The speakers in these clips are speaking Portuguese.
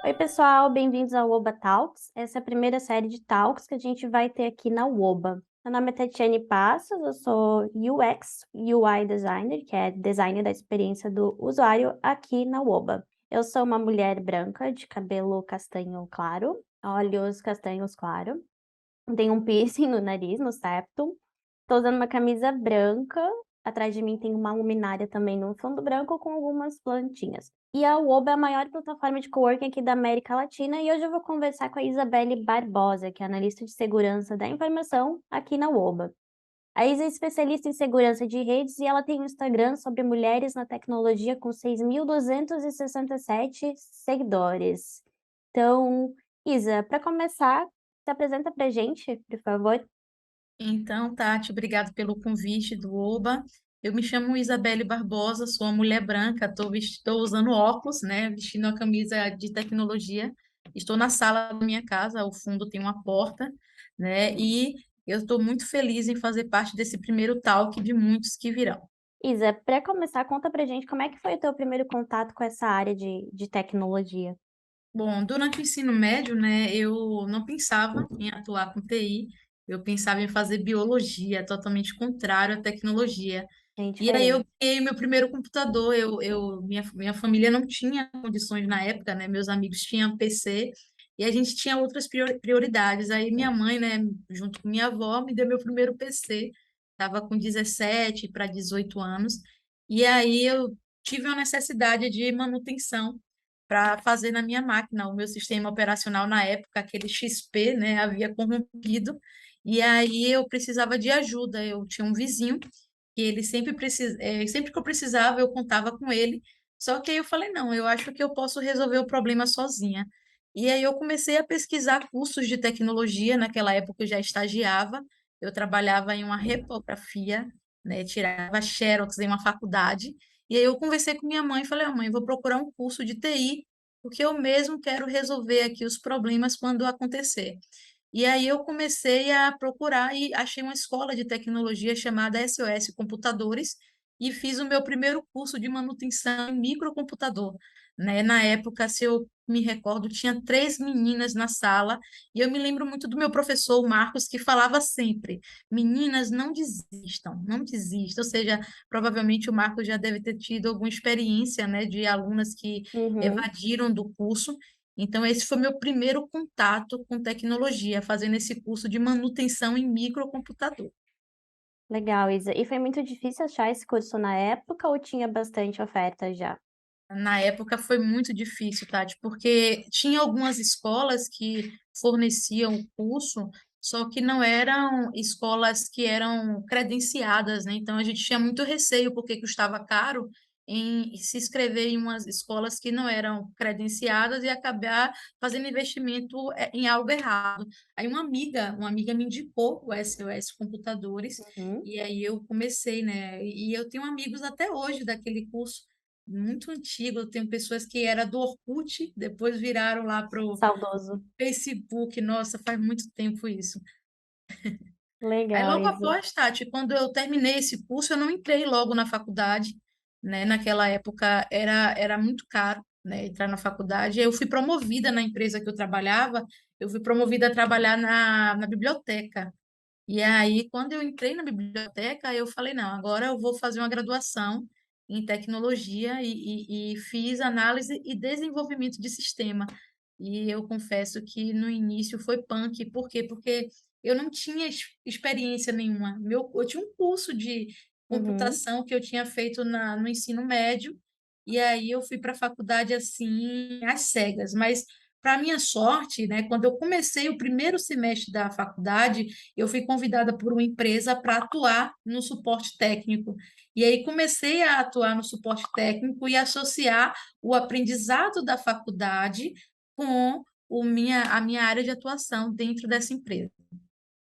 Oi, pessoal, bem-vindos ao Oba Talks. Essa é a primeira série de talks que a gente vai ter aqui na Oba. Meu nome é Tatiane Passos, eu sou UX, UI Designer, que é designer da experiência do usuário aqui na Oba. Eu sou uma mulher branca, de cabelo castanho claro, olhos castanhos claro, tenho um piercing no nariz, no septo. Estou usando uma camisa branca. Atrás de mim tem uma luminária também no fundo branco com algumas plantinhas. E a Uoba é a maior plataforma de coworking aqui da América Latina e hoje eu vou conversar com a Isabelle Barbosa, que é analista de segurança da informação aqui na Uoba. A Isa é especialista em segurança de redes e ela tem um Instagram sobre mulheres na tecnologia com 6.267 seguidores. Então, Isa, para começar, se apresenta pra gente, por favor. Então, Tati, obrigado pelo convite do Oba. Eu me chamo Isabelle Barbosa, sou uma mulher branca, estou usando óculos, né, vestindo uma camisa de tecnologia. Estou na sala da minha casa, ao fundo tem uma porta, né, e eu estou muito feliz em fazer parte desse primeiro talk de muitos que virão. Isa, para começar, conta pra gente como é que foi o teu primeiro contato com essa área de tecnologia. Bom, durante o ensino médio, né, eu não pensava em atuar com TI, eu pensava em fazer biologia, totalmente contrário à tecnologia. Bem E aí eu diferente. ganhei meu primeiro computador, minha família não tinha condições na época, né, meus amigos tinham PC, e a gente tinha outras prioridades. Aí minha mãe, né, junto com minha avó, me deu meu primeiro PC, estava com 17 para 18 anos, e aí eu tive uma necessidade de manutenção para fazer na minha máquina. O meu sistema operacional na época, aquele XP, né, havia corrompido, e aí eu precisava de ajuda. Eu tinha um vizinho que ele sempre que eu precisava, eu contava com ele. Só que aí eu falei, não, eu acho que eu posso resolver o problema sozinha. E aí eu comecei a pesquisar cursos de tecnologia. Naquela época eu já estagiava, eu trabalhava em uma repografia, né, tirava xerox em uma faculdade. E aí eu conversei com minha mãe e falei, mãe, eu vou procurar um curso de TI, porque eu mesmo quero resolver aqui os problemas quando acontecer. E aí eu comecei a procurar e achei uma escola de tecnologia chamada SOS Computadores e fiz o meu primeiro curso de manutenção em microcomputador, né? Na época, se eu me recordo, tinha 3 meninas na sala e eu me lembro muito do meu professor, o Marcos, que falava sempre: meninas, não desistam, não desistam. Ou seja, provavelmente o Marcos já deve ter tido alguma experiência, né, de alunas que Uhum. evadiram do curso. Então, esse foi meu primeiro contato com tecnologia, fazendo esse curso de manutenção em microcomputador. Legal, Isa. E foi muito difícil achar esse curso na época ou tinha bastante oferta já? Na época foi muito difícil, Tati, porque tinha algumas escolas que forneciam o curso, só que não eram escolas que eram credenciadas, né? Então a gente tinha muito receio porque custava caro em se inscrever em umas escolas que não eram credenciadas e acabar fazendo investimento em algo errado. Aí uma amiga me indicou o SOS Computadores Uhum. e aí eu comecei, né? E eu tenho amigos até hoje daquele curso muito antigo. Eu tenho pessoas que era do Orkut, depois viraram lá pro Saudoso. Facebook. Nossa, faz muito tempo isso. Aí Legal, logo Isa. após, Tati, quando eu terminei esse curso, eu não entrei logo na faculdade, né? Naquela época era muito caro, né, entrar na faculdade. Eu fui promovida na empresa que eu trabalhava, eu fui promovida a trabalhar na biblioteca. E aí, quando eu entrei na biblioteca, eu falei, não, agora eu vou fazer uma graduação em tecnologia e fiz análise e desenvolvimento de sistema. E eu confesso que no início foi punk. Por quê? Porque eu não tinha experiência nenhuma. Eu tinha um curso de Uhum. computação que eu tinha feito no ensino médio, e aí eu fui para a faculdade assim, às cegas. Mas, para minha sorte, né, quando eu comecei o primeiro semestre da faculdade, eu fui convidada por uma empresa para atuar no suporte técnico. E aí comecei a atuar no suporte técnico e associar o aprendizado da faculdade com a minha área de atuação dentro dessa empresa.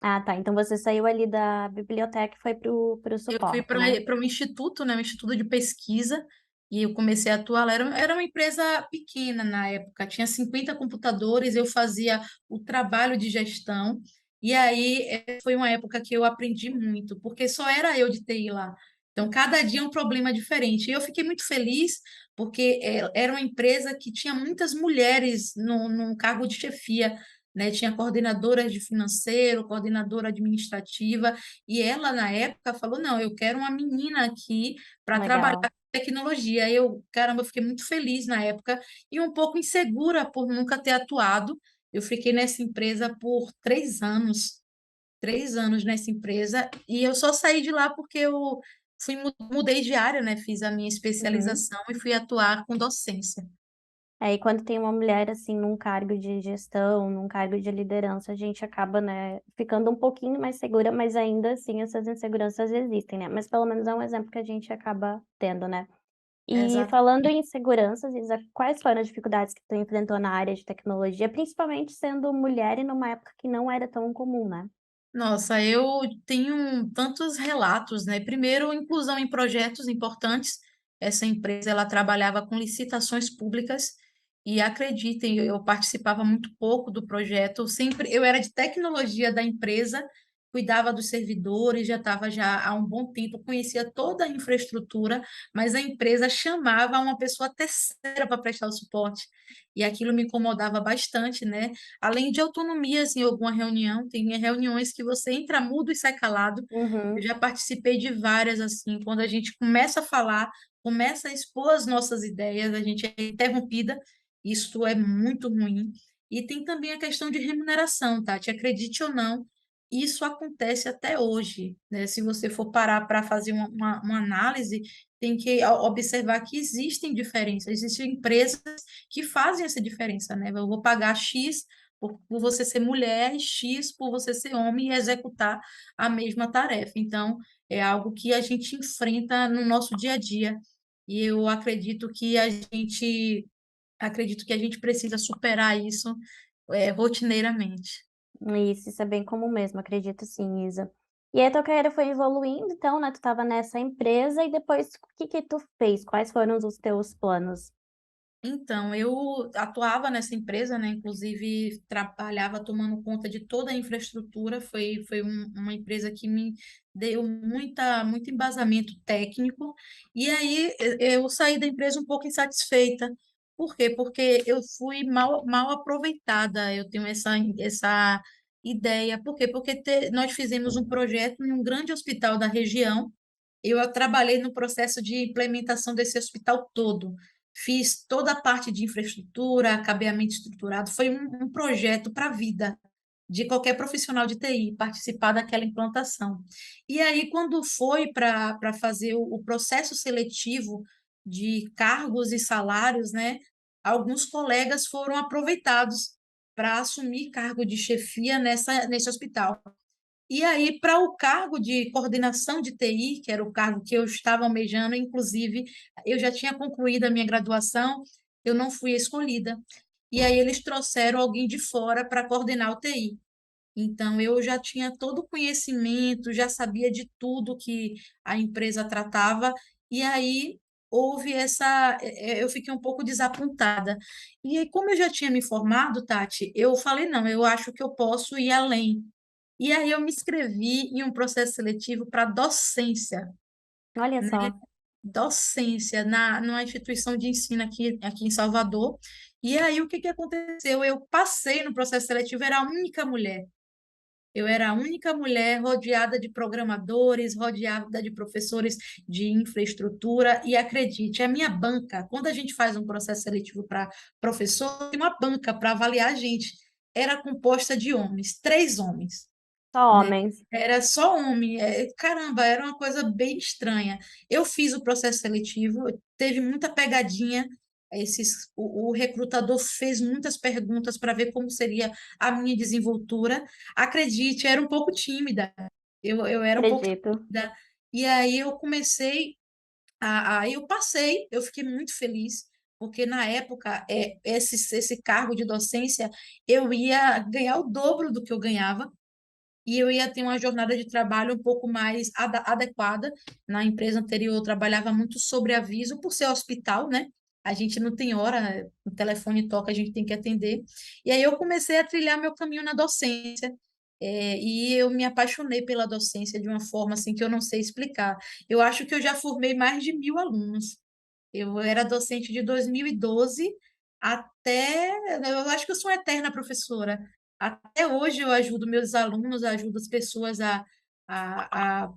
Ah, tá. Então você saiu ali da biblioteca e foi pro Eu fui suporte, né? para um instituto, né, um instituto de pesquisa, e eu comecei a atuar lá. Era uma empresa pequena na época, tinha 50 computadores, eu fazia o trabalho de gestão, e aí foi uma época que eu aprendi muito, porque só era eu de TI lá. Então, cada dia um problema diferente. E eu fiquei muito feliz, porque era uma empresa que tinha muitas mulheres no cargo de chefia, né? Tinha coordenadora de financeiro, coordenadora administrativa, e ela, na época, falou: Não, eu quero uma menina aqui para trabalhar com Legal. tecnologia. Eu, caramba, eu fiquei muito feliz na época e um pouco insegura por nunca ter atuado. Eu fiquei nessa empresa por 3 anos nessa empresa, e eu só saí de lá porque eu mudei de área, né? Fiz a minha Uhum. especialização e fui atuar com docência. Aí quando tem uma mulher assim num cargo de gestão, num cargo de liderança, a gente acaba, né, ficando um pouquinho mais segura, mas ainda assim essas inseguranças existem, né? Mas pelo menos é um exemplo que a gente acaba tendo, né? E Exato. falando em inseguranças, Isa, quais foram as dificuldades que tu enfrentou na área de tecnologia, principalmente sendo mulher e numa época que não era tão comum, né? Nossa, eu tenho tantos relatos, né? Primeiro, inclusão em projetos importantes. Essa empresa, ela trabalhava com licitações públicas e acreditem, eu participava muito pouco do projeto. Eu era de tecnologia da empresa, cuidava dos servidores, já estava já há um bom tempo, conhecia toda a infraestrutura, mas a empresa chamava uma pessoa terceira para prestar o suporte. E aquilo me incomodava bastante, né? Além de autonomias em alguma reunião, tem reuniões que você entra mudo e sai calado. Eu Uhum. já participei de várias, assim, quando a gente começa a falar, começa a expor as nossas ideias, a gente é interrompida, isso é muito ruim. E tem também a questão de remuneração, tá? Te acredite ou não, isso acontece até hoje, né? Se você for parar para fazer uma análise, tem que observar que existem diferenças, existem empresas que fazem essa diferença, né? Eu vou pagar X por você ser mulher e X por você ser homem e executar a mesma tarefa. Então, é algo que a gente enfrenta no nosso dia a dia. E eu acredito que a gente precisa superar isso, rotineiramente. Isso é bem comum mesmo, acredito sim, Isa. E aí a tua carreira foi evoluindo, então, né? Tu estava nessa empresa e depois o que que tu fez? Quais foram os teus planos? Então, eu atuava nessa empresa, né? Inclusive, trabalhava tomando conta de toda a infraestrutura. Foi uma empresa que me deu muito embasamento técnico. E aí, eu saí da empresa um pouco insatisfeita. Por quê? Porque eu fui mal aproveitada. Eu tenho essa ideia. Por quê? Porque nós fizemos um projeto em um grande hospital da região. Eu trabalhei no processo de implementação desse hospital todo. Fiz toda a parte de infraestrutura, cabeamento estruturado. Foi um projeto para a vida de qualquer profissional de TI participar daquela implantação. E aí, quando foi para fazer o processo seletivo de cargos e salários, né, alguns colegas foram aproveitados para assumir cargo de chefia nesse hospital. E aí, para o cargo de coordenação de TI, que era o cargo que eu estava almejando, inclusive, eu já tinha concluído a minha graduação, eu não fui escolhida. E aí, eles trouxeram alguém de fora para coordenar o TI. Então, eu já tinha todo o conhecimento, já sabia de tudo que a empresa tratava, e aí houve eu fiquei um pouco desapontada. E aí, como eu já tinha me formado, Tati, eu falei, não, eu acho que eu posso ir além. E aí eu me inscrevi em um processo seletivo para docência, Olha né? só. Docência numa instituição de ensino aqui em Salvador. E aí o que que aconteceu? Eu passei no processo seletivo, era a única mulher. Eu era a única mulher rodeada de programadores, rodeada de professores de infraestrutura. E acredite, a minha banca, quando a gente faz um processo seletivo para professor, tem uma banca para avaliar a gente. Era composta de homens, 3 homens, Só né? homens. Era só homem. Caramba, era uma coisa bem estranha. Eu fiz o processo seletivo, teve muita pegadinha. O recrutador fez muitas perguntas para ver como seria a minha desenvoltura. Acredite, eu era um pouco tímida. Eu era um pouco Acredito. tímida. E aí eu comecei aí eu passei, eu fiquei muito feliz, porque na época, esse cargo de docência, eu ia ganhar o dobro do que eu ganhava e eu ia ter uma jornada de trabalho um pouco mais adequada. Na empresa anterior, eu trabalhava muito sobre aviso, por ser hospital, né? A gente não tem hora, o telefone toca, a gente tem que atender. E aí eu comecei a trilhar meu caminho na docência. E eu me apaixonei pela docência de uma forma assim que eu não sei explicar. Eu acho que eu já formei mais de 1.000 alunos. Eu era docente de 2012 até, eu acho que eu sou uma eterna professora. Até hoje eu ajudo meus alunos, ajudo as pessoas a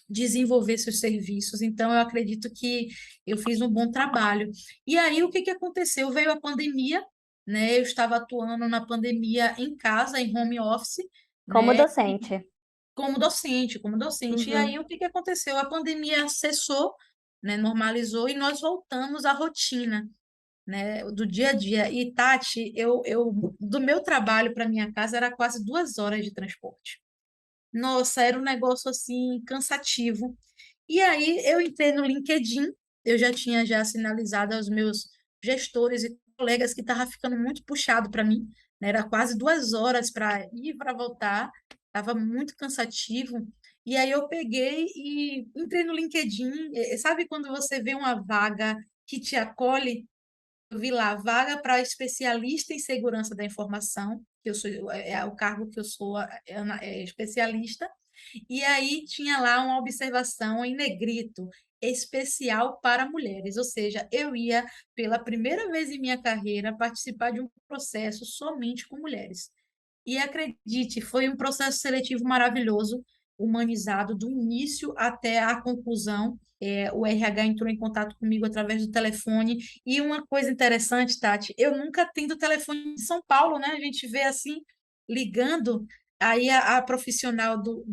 desenvolver seus serviços. Então, eu acredito que eu fiz um bom trabalho. E aí, o que que aconteceu? Veio a pandemia, né? Eu estava atuando na pandemia em casa, em home office, Como né? docente. Como docente, como docente. E aí, Uhum. o que que aconteceu? A pandemia cessou, né? Normalizou e nós voltamos à rotina, né, do dia a dia. E, Tati, do meu trabalho para minha casa era quase 2 horas de transporte. Nossa, era um negócio assim cansativo. E aí eu entrei no LinkedIn, eu já tinha já sinalizado aos meus gestores e colegas que estava ficando muito puxado para mim, né? Era quase 2 horas para ir para voltar, estava muito cansativo. E aí eu peguei e entrei no LinkedIn. Sabe quando você vê uma vaga que te acolhe? Eu vi lá, vaga para especialista em segurança da informação, que eu sou, é o cargo que eu sou especialista, e aí tinha lá uma observação em negrito, especial para mulheres, ou seja, eu ia, pela primeira vez em minha carreira, participar de um processo somente com mulheres. E acredite, foi um processo seletivo maravilhoso, humanizado, do início até a conclusão. O RH entrou em contato comigo através do telefone. E uma coisa interessante, Tati, eu nunca tenho telefone de São Paulo, né? A gente vê assim, ligando. Aí a profissional do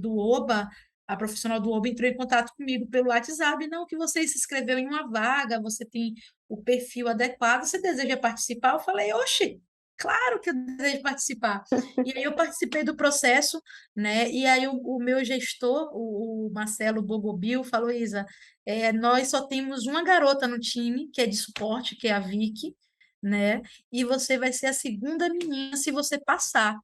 OBA, a profissional do OBA entrou em contato comigo pelo WhatsApp. Não, que você se inscreveu em uma vaga, você tem o perfil adequado, você deseja participar? Eu falei, oxe, claro que eu desejo participar. E aí eu participei do processo, né? E aí o meu gestor, o Marcelo Bogobil, falou, Isa, nós só temos uma garota no time, que é de suporte, que é a Vicky, né? E você vai ser a segunda menina se você passar.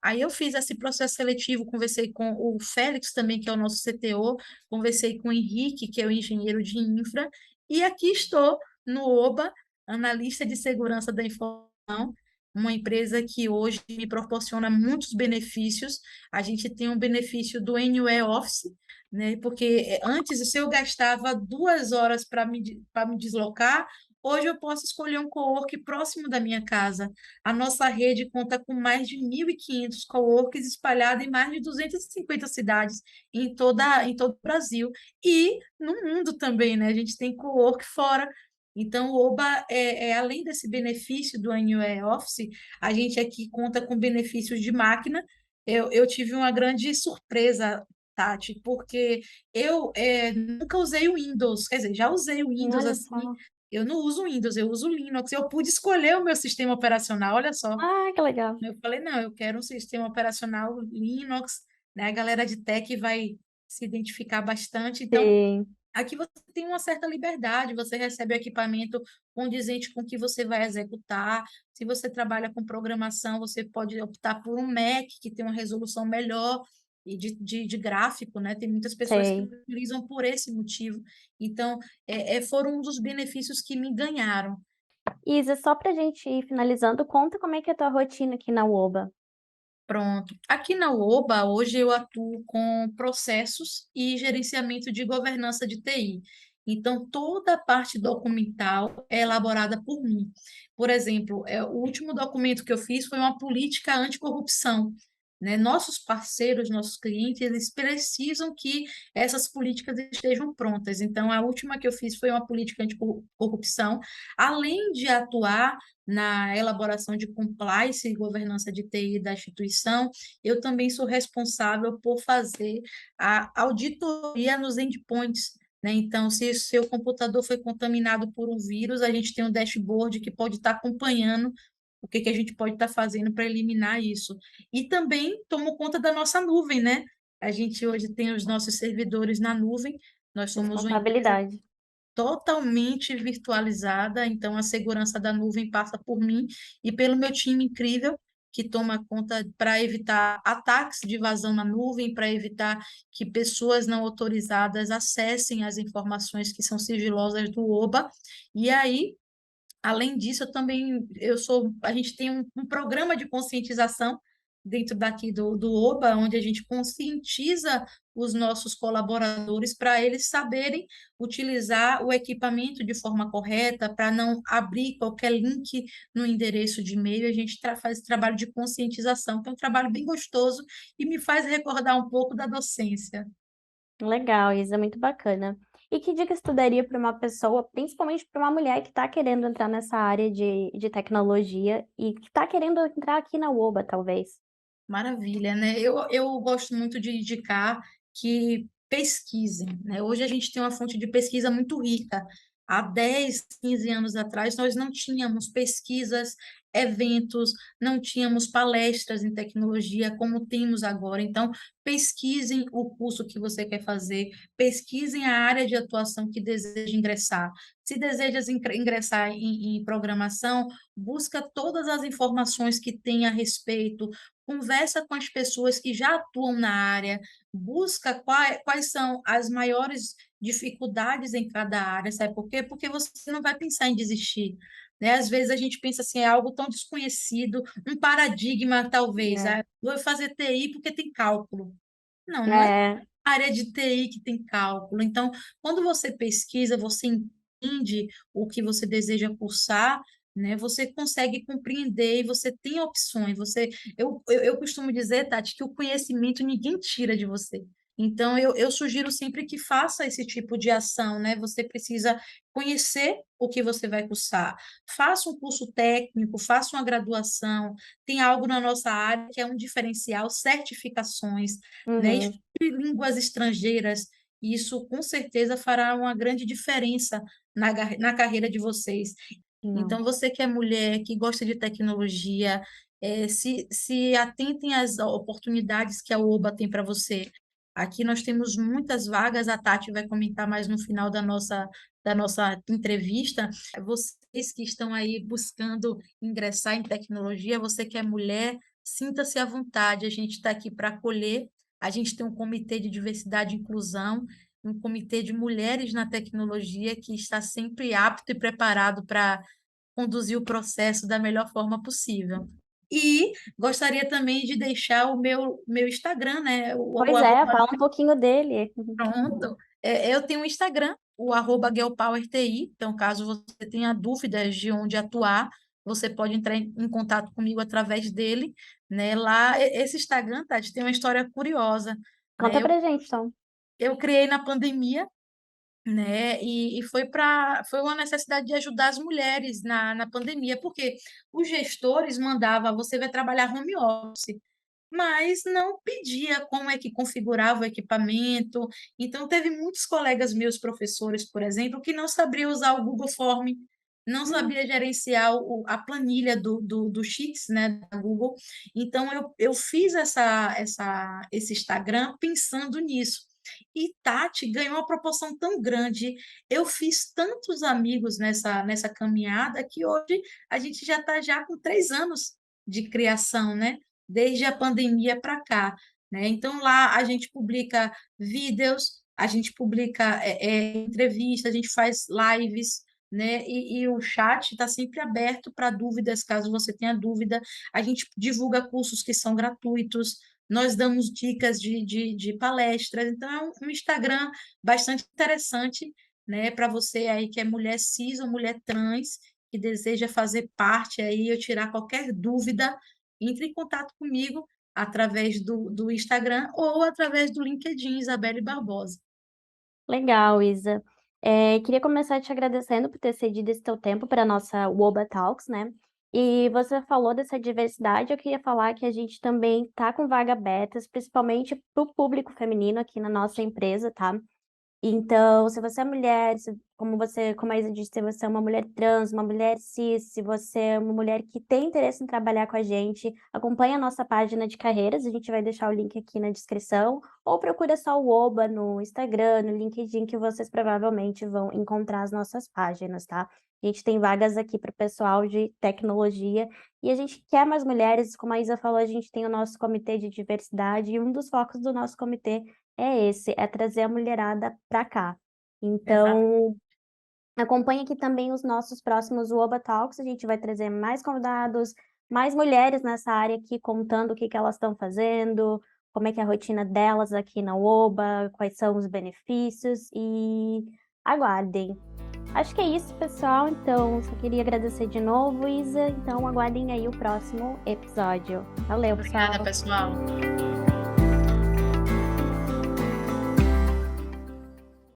Aí eu fiz esse processo seletivo, conversei com o Félix também, que é o nosso CTO, conversei com o Henrique, que é o engenheiro de infra, e aqui estou no OBA, analista de segurança da informação, uma empresa que hoje me proporciona muitos benefícios. A gente tem um benefício do Anywhere Office, né? Porque antes, se eu gastava 2 horas para me deslocar, hoje eu posso escolher um cowork próximo da minha casa. A nossa rede conta com mais de 1.500 coworks espalhados em mais de 250 cidades em todo o Brasil e no mundo também, né? A gente tem cowork fora. Então, o OBA, além desse benefício do Annual Office, a gente aqui conta com benefícios de máquina. Eu tive uma grande surpresa, Tati, porque eu nunca usei o Windows, quer dizer, já usei o Windows Olha assim, só. eu não uso Windows, eu uso Linux. Eu pude escolher o meu sistema operacional, olha só. Ah, que legal. Eu falei, não, eu quero um sistema operacional Linux, né? A galera de tech vai se identificar bastante. Então, Sim, aqui você tem uma certa liberdade, você recebe o equipamento condizente com o que você vai executar. Se você trabalha com programação, você pode optar por um Mac, que tem uma resolução melhor e de gráfico, né? Tem muitas pessoas que sei. utilizam por esse motivo. Então, foram um dos benefícios que me ganharam. Isa, só pra gente ir finalizando, conta como é que é a tua rotina aqui na UOBA. Pronto. Aqui na UOBA, hoje eu atuo com processos e gerenciamento de governança de TI. Então, toda a parte documental é elaborada por mim. Por exemplo, o último documento que eu fiz foi uma política anticorrupção, né? Nossos parceiros, nossos clientes, eles precisam que essas políticas estejam prontas. Então, a última que eu fiz foi uma política anticorrupção, além de atuar na elaboração de compliance e governança de TI da instituição, eu também sou responsável por fazer a auditoria nos endpoints, né? Então, se o seu computador foi contaminado por um vírus, a gente tem um dashboard que pode estar acompanhando o que que a gente pode estar fazendo para eliminar isso. E também tomo conta da nossa nuvem, né? A gente hoje tem os nossos servidores na nuvem, nós somos uma empresa Responsabilidade. totalmente virtualizada, então a segurança da nuvem passa por mim e pelo meu time incrível que toma conta para evitar ataques de vazão na nuvem, para evitar que pessoas não autorizadas acessem as informações que são sigilosas do OBA. E aí, além disso, a gente tem um programa de conscientização, dentro daqui do OBA, onde a gente conscientiza os nossos colaboradores para eles saberem utilizar o equipamento de forma correta, para não abrir qualquer link no endereço de e-mail. A gente faz trabalho de conscientização, que é um trabalho bem gostoso e me faz recordar um pouco da docência. Legal, Isa, muito bacana. E que dicas tu daria para uma pessoa, principalmente para uma mulher que está querendo entrar nessa área de tecnologia e que está querendo entrar aqui na UOBA, talvez? Maravilha, né? Eu gosto muito de indicar que pesquisem, né? Hoje a gente tem uma fonte de pesquisa muito rica. Há 10, 15 anos atrás, nós não tínhamos pesquisas, eventos, não tínhamos palestras em tecnologia como temos agora. Então, pesquisem o curso que você quer fazer, pesquisem a área de atuação que deseja ingressar. Se desejas ingressar em programação, busca todas as informações que tem a respeito, conversa com as pessoas que já atuam na área, busca quais são as maiores dificuldades em cada área, sabe por quê? Porque você não vai pensar em desistir, né? Às vezes a gente pensa assim, é algo tão desconhecido, um paradigma, talvez, É. vou fazer TI porque tem cálculo. Não, não é É, a área de TI que tem cálculo. Então, quando você pesquisa, você entende o que você deseja cursar, né? Você consegue compreender e você tem opções. Eu costumo dizer, Tati, que o conhecimento ninguém tira de você. Então, eu sugiro sempre que faça esse tipo de ação, né? Você precisa conhecer o que você vai cursar. Faça um curso técnico, faça uma graduação. Tem algo na nossa área que é um diferencial, certificações, né? uhum, Línguas estrangeiras. Isso com certeza fará uma grande diferença na carreira de vocês. não. Então, você que é mulher, que gosta de tecnologia, se atentem às oportunidades que a UOBA tem para você. Aqui nós temos muitas vagas, a Tati vai comentar mais no final da nossa entrevista. Vocês que estão aí buscando ingressar em tecnologia, você que é mulher, sinta-se à vontade, a gente está aqui para acolher. A gente tem um comitê de diversidade e inclusão, um comitê de mulheres na tecnologia que está sempre apto e preparado para conduzir o processo da melhor forma possível. E gostaria também de deixar o meu Instagram, né? O Pois é, arroba, fala um pouquinho dele. pronto. Eu tenho um Instagram, o arroba GuelPowerTI. Então, caso você tenha dúvidas de onde atuar, você pode entrar em contato comigo através dele, né? Lá, esse Instagram, Tati, tem uma história curiosa, Conta né? pra gente, então. Eu criei na pandemia, né? E foi uma necessidade de ajudar as mulheres na pandemia, porque os gestores mandavam, você vai trabalhar home office, mas não pedia como é que configurava o equipamento. Então, teve muitos colegas meus, professores, por exemplo, que não sabiam usar o Google Form, não Hum, sabia gerenciar a planilha do Sheets, né, da Google. Então, eu fiz esse Instagram pensando nisso. E Tati ganhou uma proporção tão grande. Eu fiz tantos amigos nessa caminhada que hoje a gente já está já com 3 anos de criação, né? Desde a pandemia para cá, né? Então lá a gente publica vídeos, a gente publica entrevistas, a gente faz lives, né? E o chat está sempre aberto para dúvidas, caso você tenha dúvida. A gente divulga cursos que são gratuitos, nós damos dicas de palestras, então é um Instagram bastante interessante, né? Para você aí que é mulher cis ou mulher trans, que deseja fazer parte aí, eu tirar qualquer dúvida, entre em contato comigo através do Instagram ou através do LinkedIn, Isabelle Barbosa. legal, Isa. Queria começar te agradecendo por ter cedido esse teu tempo para a nossa WOBA Talks, né? E você falou dessa diversidade, eu queria falar que a gente também tá com vaga abertas, principalmente para o público feminino aqui na nossa empresa, tá? Então, se você é mulher, como a Isa disse, se você é uma mulher trans, uma mulher cis, se você é uma mulher que tem interesse em trabalhar com a gente, acompanhe a nossa página de carreiras, a gente vai deixar o link aqui na descrição, ou procura só o Oba no Instagram, no LinkedIn, que vocês provavelmente vão encontrar as nossas páginas, tá? A gente tem vagas aqui para o pessoal de tecnologia e a gente quer mais mulheres, como a Isa falou, a gente tem o nosso comitê de diversidade e um dos focos do nosso comitê é trazer a mulherada para cá. Exato. Então, acompanhe aqui também os nossos próximos Woba Talks, a gente vai trazer mais convidados, mais mulheres nessa área aqui contando o que que elas estão fazendo, como é que é a rotina delas aqui na UOBA, quais são os benefícios e aguardem. Acho que é isso, pessoal. Então, só queria agradecer de novo, Isa. Então, aguardem aí o próximo episódio. Valeu, Obrigada, pessoal. pessoal.